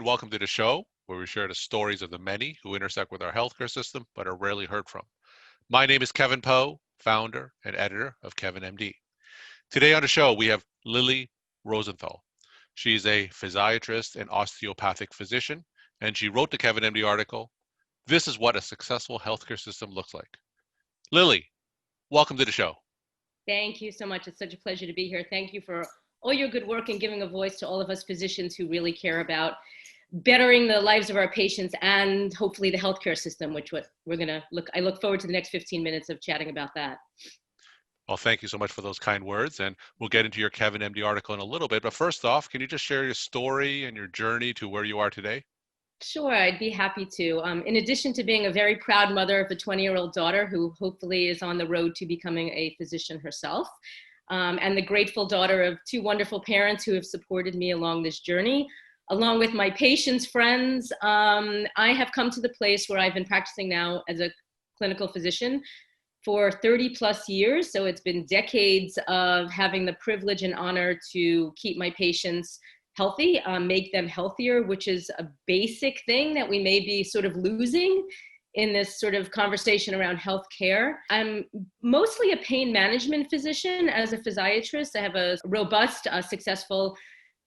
and welcome to the show, where we share the stories of the many who intersect with our healthcare system but are rarely heard from. My name is Kevin Poe, founder and editor of Kevin MD. Today on the show, we have Lillie Rosenthal. She's a physiatrist and osteopathic physician, and she wrote the Kevin MD article, "This is what a successful healthcare system looks like." Lillie, welcome to the show. Thank you so much. It's such a pleasure to be here. Thank you for all your good work and giving a voice to all of us physicians who really care about bettering the lives of our patients and hopefully the healthcare system, which I look forward to the next 15 minutes of chatting about that. Well, thank you so much for those kind words, and we'll get into your Kevin MD article in a little bit. But first off, can you just share your story and your journey to where you are today? Sure, I'd be happy to. In addition to being a very proud mother of a 20-year-old daughter who hopefully is on the road to becoming a physician herself, and the grateful daughter of two wonderful parents who have supported me along this journey, along with my patients, friends, I have come to the place where I've been practicing now as a clinical physician for 30 plus years. So it's been decades of having the privilege and honor to keep my patients healthy, make them healthier, which is a basic thing that we may be sort of losing in this sort of conversation around healthcare. I'm mostly a pain management physician as a physiatrist. I have a robust, successful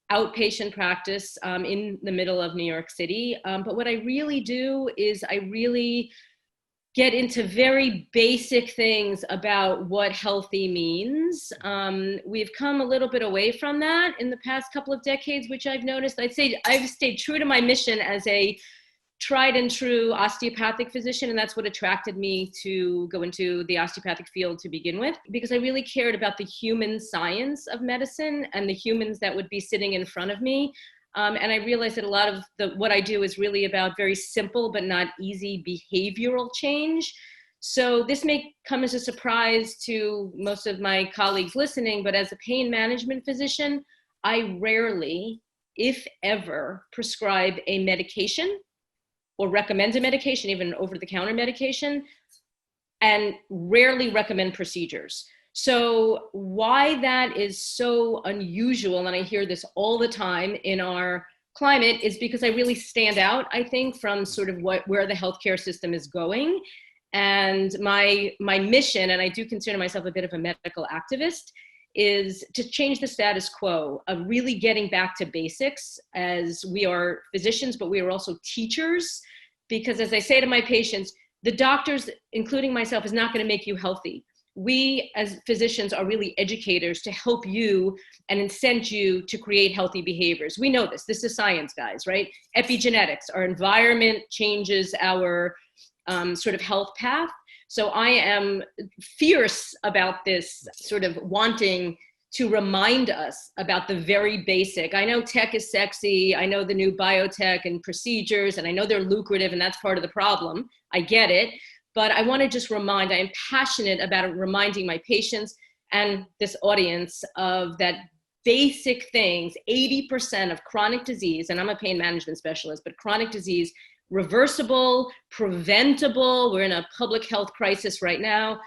outpatient practice in the middle of New York City. But what I really do is I really get into very basic things about what healthy means. We've come a little bit away from that in the past couple of decades, which I've noticed. I'd say I've stayed true to my mission as a tried and true osteopathic physician, and that's what attracted me to go into the osteopathic field to begin with, because I really cared about the human science of medicine and the humans that would be sitting in front of me. And I realized that a lot of what I do is really about very simple but not easy behavioral change. So this may come as a surprise to most of my colleagues listening, but as a pain management physician, I rarely, if ever, prescribe a medication or recommend a medication, even over-the-counter medication, and rarely recommend procedures. So why that is so unusual, and I hear this all the time in our climate, is because I really stand out, I think, from sort of where the healthcare system is going. And my mission, and I do consider myself a bit of a medical activist, is to change the status quo of really getting back to basics, as we are physicians, but we are also teachers. Because as I say to my patients, the doctors, including myself, is not going to make you healthy. We as physicians are really educators to help you and incent you to create healthy behaviors. We know this. This is science, guys, right? Epigenetics, our environment changes our sort of health path. So I am fierce about this sort of wanting to remind us about the very basic. I know tech is sexy. I know the new biotech and procedures, and I know they're lucrative, and that's part of the problem. I get it. But I want to just remind, I am passionate about reminding my patients and this audience of that basic things. 80% of chronic disease, and I'm a pain management specialist, but chronic disease, reversible, preventable. We're in a public health crisis right now.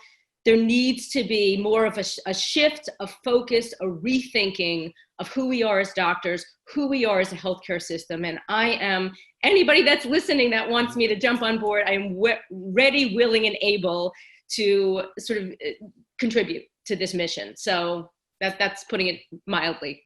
There needs to be more of a shift, a focus, a rethinking of who we are as doctors, who we are as a healthcare system. And I am, anybody that's listening that wants me to jump on board, I am ready, willing, and able to sort of contribute to this mission. So that's putting it mildly.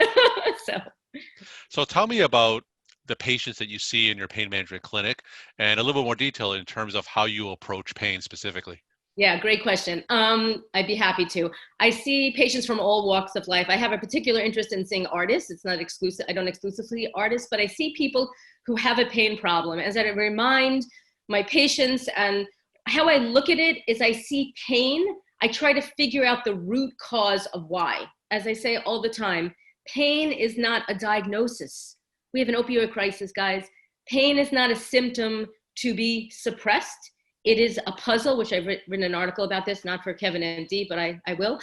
So tell me about the patients that you see in your pain management clinic and a little bit more detail in terms of how you approach pain specifically. Yeah, great question. I'd be happy to. I see patients from all walks of life. I have a particular interest in seeing artists. It's not exclusive. I don't exclusively see artists, but I see people who have a pain problem. As I remind my patients, and how I look at it is I see pain. I try to figure out the root cause of why. As I say all the time, pain is not a diagnosis. We have an opioid crisis, guys. Pain is not a symptom to be suppressed. It is a puzzle, which I've written an article about this, not for Kevin MD, but I will,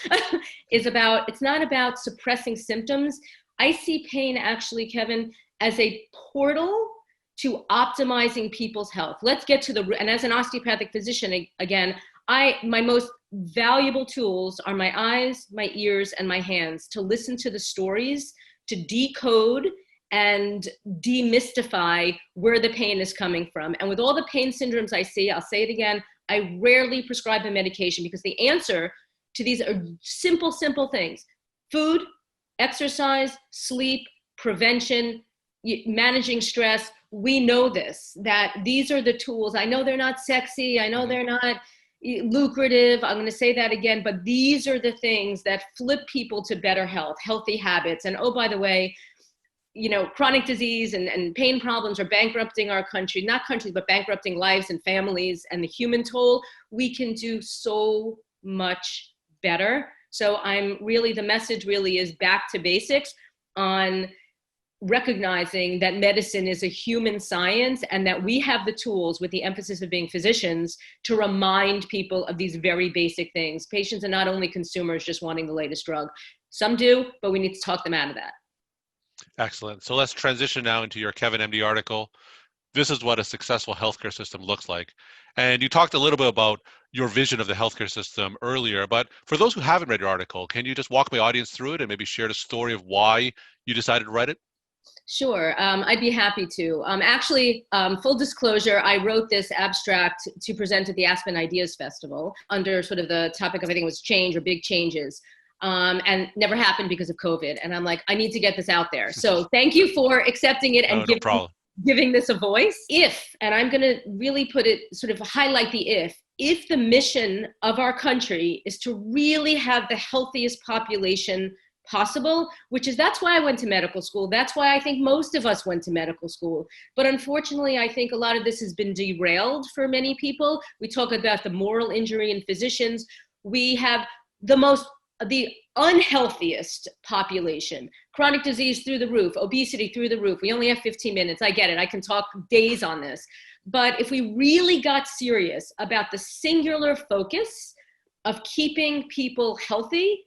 it's not about suppressing symptoms. I see pain actually, Kevin, as a portal to optimizing people's health. Let's get to and as an osteopathic physician, again, my most valuable tools are my eyes, my ears, and my hands to listen to the stories, to decode and demystify where the pain is coming from. And with all the pain syndromes I see, I'll say it again, I rarely prescribe a medication because the answer to these are simple, simple things: food, exercise, sleep, prevention, managing stress. We know this, that these are the tools. I know they're not sexy. I know they're not lucrative. I'm going to say that again, but these are the things that flip people to better health, healthy habits. And oh, by the way, chronic disease and pain problems are bankrupting our country, not countries, but bankrupting lives and families and the human toll. We can do so much better. So the message really is back to basics on recognizing that medicine is a human science and that we have the tools, with the emphasis of being physicians, to remind people of these very basic things. Patients are not only consumers just wanting the latest drug. Some do, but we need to talk them out of that. Excellent. So let's transition now into your Kevin MD article. This is what a successful healthcare system looks like. And you talked a little bit about your vision of the healthcare system earlier, but for those who haven't read your article, can you just walk my audience through it and maybe share the story of why you decided to write it? Sure, I'd be happy to. Full disclosure, I wrote this abstract to present at the Aspen Ideas Festival under sort of the topic of, I think it was change or big changes. And never happened because of COVID. And I'm like, I need to get this out there. So thank you for accepting it and giving this a voice. And I'm going to really put it, sort of highlight the if the mission of our country is to really have the healthiest population possible, that's why I went to medical school. That's why I think most of us went to medical school. But unfortunately, I think a lot of this has been derailed for many people. We talk about the moral injury in physicians. We have the unhealthiest population, chronic disease through the roof, obesity through the roof. We only have 15 minutes. I get it. I can talk days on this. But if we really got serious about the singular focus of keeping people healthy,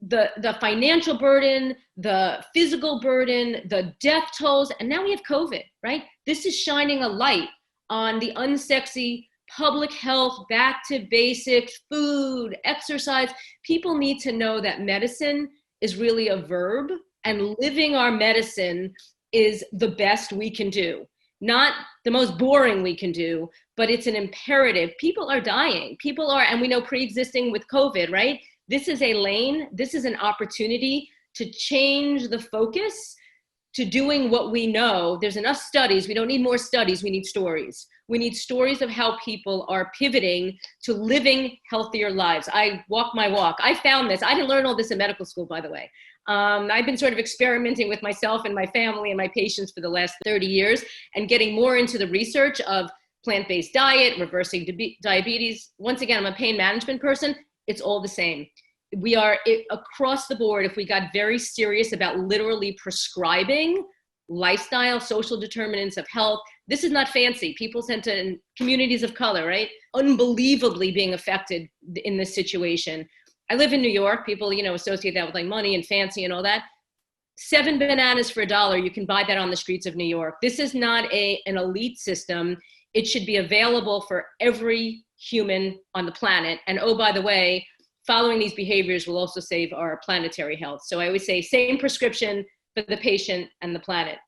the financial burden, the physical burden, the death tolls, and now we have COVID, right? This is shining a light on the unsexy public health, back to basics, food, exercise. People need to know that medicine is really a verb, and living our medicine is the best we can do. Not the most boring we can do, but it's an imperative. People are dying. And we know pre-existing with COVID, right? This is a lane. This is an opportunity to change the focus to doing what we know. There's enough studies. We don't need more studies. We need stories. We need stories of how people are pivoting to living healthier lives. I walk my walk. I found this. I didn't learn all this in medical school, by the way. I've been sort of experimenting with myself and my family and my patients for the last 30 years and getting more into the research of plant-based diet, reversing diabetes. Once again, I'm a pain management person. It's all the same. We are across the board. If we got very serious about literally prescribing lifestyle, social determinants of health, this is not fancy. People tend to, in communities of color, right? Unbelievably being affected in this situation. I live in New York. People, associate that with like money and fancy and all that. 7 bananas for $1. You can buy that on the streets of New York. This is not an elite system. It should be available for every human on the planet. And oh, by the way, following these behaviors will also save our planetary health. So I always say same prescription for the patient and the planet.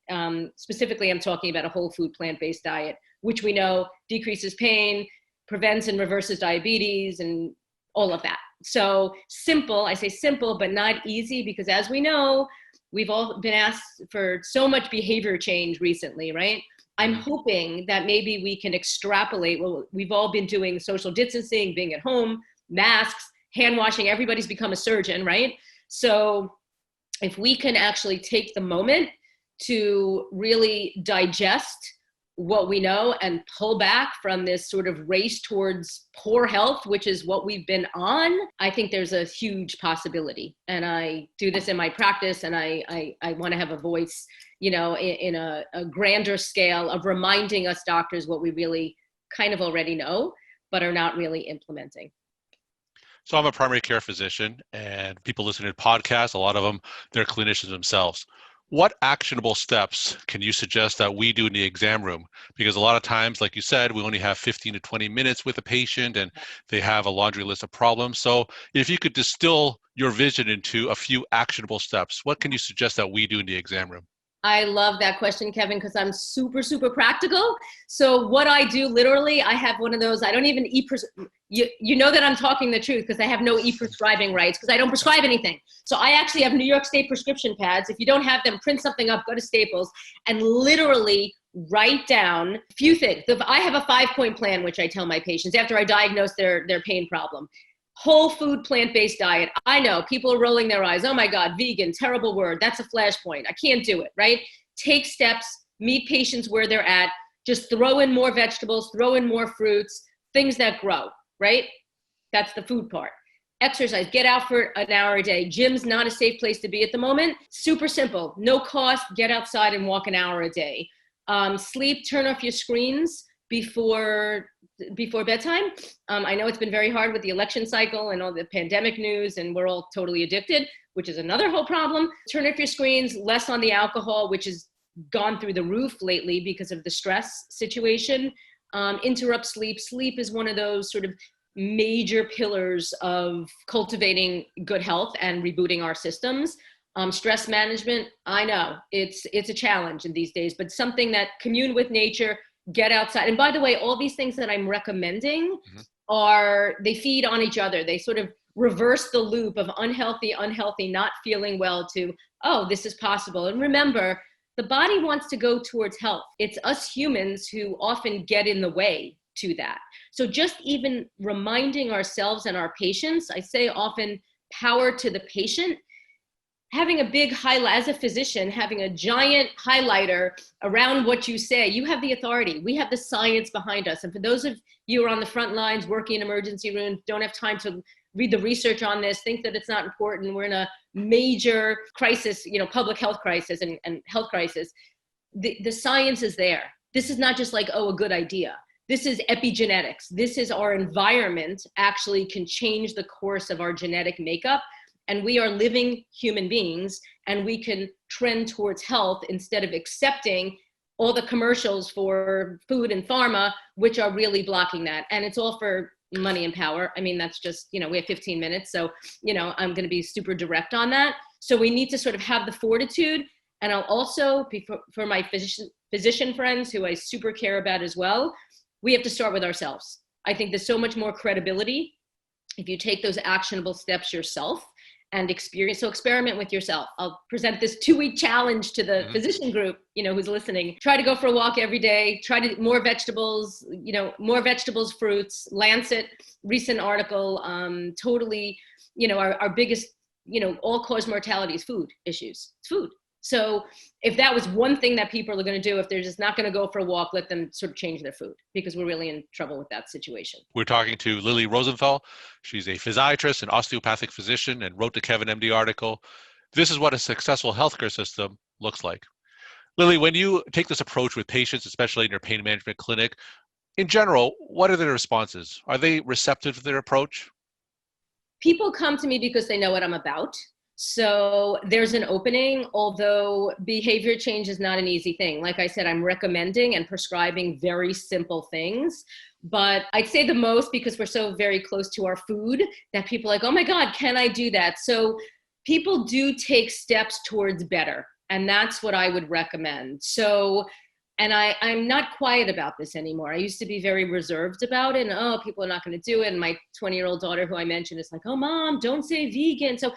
Specifically, I'm talking about a whole food plant-based diet, which we know decreases pain, prevents and reverses diabetes, and all of that. So simple, I say simple, but not easy, because as we know, we've all been asked for so much behavior change recently, right? I'm hoping that maybe we can extrapolate. Well, we've all been doing social distancing, being at home, masks, hand washing. Everybody's become a surgeon, right? So if we can actually take the moment to really digest what we know and pull back from this sort of race towards poor health, which is what we've been on, I think there's a huge possibility. And I do this in my practice, and I want to have a voice, in a grander scale of reminding us doctors what we really kind of already know, but are not really implementing. So I'm a primary care physician, and people listening to podcasts, a lot of them, they're clinicians themselves. What actionable steps can you suggest that we do in the exam room? Because a lot of times, like you said, we only have 15 to 20 minutes with a patient and they have a laundry list of problems. So if you could distill your vision into a few actionable steps, what can you suggest that we do in the exam room? I love that question, Kevin, because I'm super, super practical. So what I do, literally, I have one of those, I don't even you know that I'm talking the truth because I have no e-prescribing rights because I don't prescribe anything. So I actually have New York State prescription pads. If you don't have them, print something up, go to Staples, and literally write down a few things. I have a 5-point plan, which I tell my patients after I diagnose their pain problem. Whole food, plant-based diet. I know people are rolling their eyes. Oh my God, vegan, terrible word. That's a flashpoint. I can't do it, right? Take steps, meet patients where they're at. Just throw in more vegetables, throw in more fruits, things that grow, right? That's the food part. Exercise, get out for an hour a day. Gym's not a safe place to be at the moment. Super simple, no cost, get outside and walk an hour a day. Sleep, turn off your screens before bedtime. I know it's been very hard with the election cycle and all the pandemic news, and we're all totally addicted, which is another whole problem. Turn off your screens, less on the alcohol, which has gone through the roof lately because of the stress situation. Interrupt sleep. Sleep is one of those sort of major pillars of cultivating good health and rebooting our systems. Stress management, I know it's a challenge in these days, but something that commune with nature, get outside. And by the way, all these things that I'm recommending they feed on each other. They sort of reverse the loop of unhealthy, not feeling well to, oh, this is possible. And remember, the body wants to go towards health. It's us humans who often get in the way to that. So just even reminding ourselves and our patients, I say often, power to the patient. Having a big highlight, as a physician, having a giant highlighter around what you say, you have the authority. We have the science behind us. And for those of you who are on the front lines, working in emergency rooms, don't have time to read the research on this, think that it's not important. We're in a major crisis, public health crisis and health crisis. The science is there. This is not just like, oh, a good idea. This is epigenetics. This is our environment actually can change the course of our genetic makeup. And we are living human beings, and we can trend towards health instead of accepting all the commercials for food and pharma, which are really blocking that. And it's all for money and power. I mean, that's just, we have 15 minutes. So, I'm going to be super direct on that. So we need to sort of have the fortitude. And I'll also, for my physician friends who I super care about as well, we have to start with ourselves. I think there's so much more credibility if you take those actionable steps yourself and experience. So experiment with yourself. I'll present this 2-week challenge to the physician group, who's listening. Try to go for a walk every day. Try to more vegetables, fruits. Lancet, recent article, totally, our biggest, all-cause mortality is food issues. It's food. So if that was one thing that people are going to do, if they're just not going to go for a walk, let them sort of change their food, because we're really in trouble with that situation. We're talking to Lillie Rosenthal. She's a physiatrist and osteopathic physician and wrote the Kevin MD article. This is what a successful healthcare system looks like. Lillie, when you take this approach with patients, especially in your pain management clinic, in general, what are their responses? Are they receptive to their approach? People come to me because they know what I'm about. So there's an opening, although behavior change is not an easy thing. Like I said, I'm recommending and prescribing very simple things, but I'd say the most, because we're so very close to our food, that people are like, oh my God, can I do that? So people do take steps towards better, and that's what I would recommend. So, and I'm not quiet about this anymore. I used to be very reserved about it, and oh, people are not going to do it. And my 20-year-old daughter, who I mentioned, is like, oh, Mom, don't say vegan. So,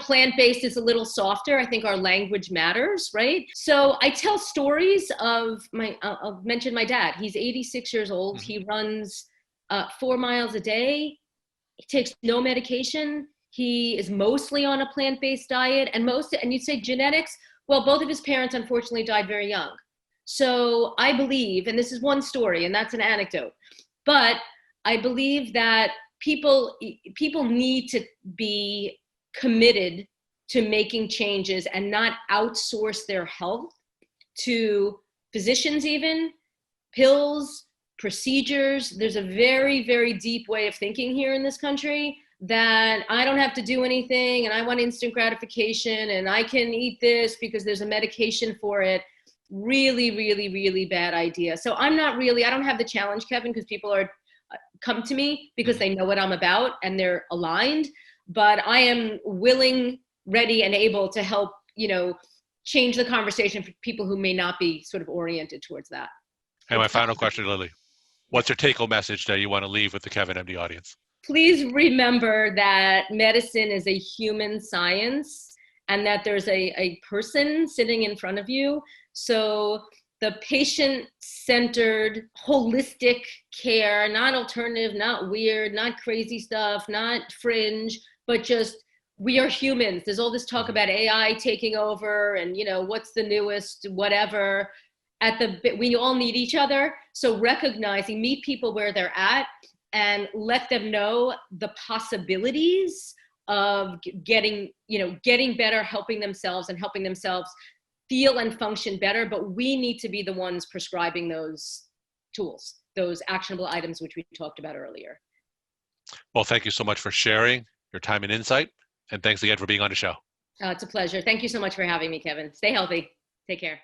plant-based is a little softer. I think our language matters, right? So I tell stories of I'll mention my dad. He's 86 years old. He runs 4 miles a day. He takes no medication. He is mostly on a plant-based diet, and you'd say genetics. Well, both of his parents, unfortunately, died very young. So I believe, and this is one story, and that's an anecdote, but I believe that people need to be committed to making changes and not outsource their health to physicians, even pills, procedures. There's a very, very deep way of thinking here in this country that I don't have to do anything, and I want instant gratification, and I can eat this because there's a medication for it. Really, really, really bad idea. So I don't have the challenge, Kevin, because people come to me because they know what I'm about and they're aligned, but I am willing, ready, and able to help, change the conversation for people who may not be sort of oriented towards that. And my final question, Lillie, what's your take-home message that you want to leave with the Kevin MD audience? Please remember that medicine is a human science and that there's a person sitting in front of you. So the patient-centered, holistic care, not alternative, not weird, not crazy stuff, not fringe, but just we are humans. There's all this talk about AI taking over and, what's the newest, whatever. We all need each other. So recognizing, meet people where they're at and let them know the possibilities of getting better, helping themselves and helping themselves feel and function better. But we need to be the ones prescribing those tools, those actionable items, which we talked about earlier. Well, thank you so much for sharing your time and insight. And thanks again for being on the show. It's a pleasure. Thank you so much for having me, Kevin. Stay healthy. Take care.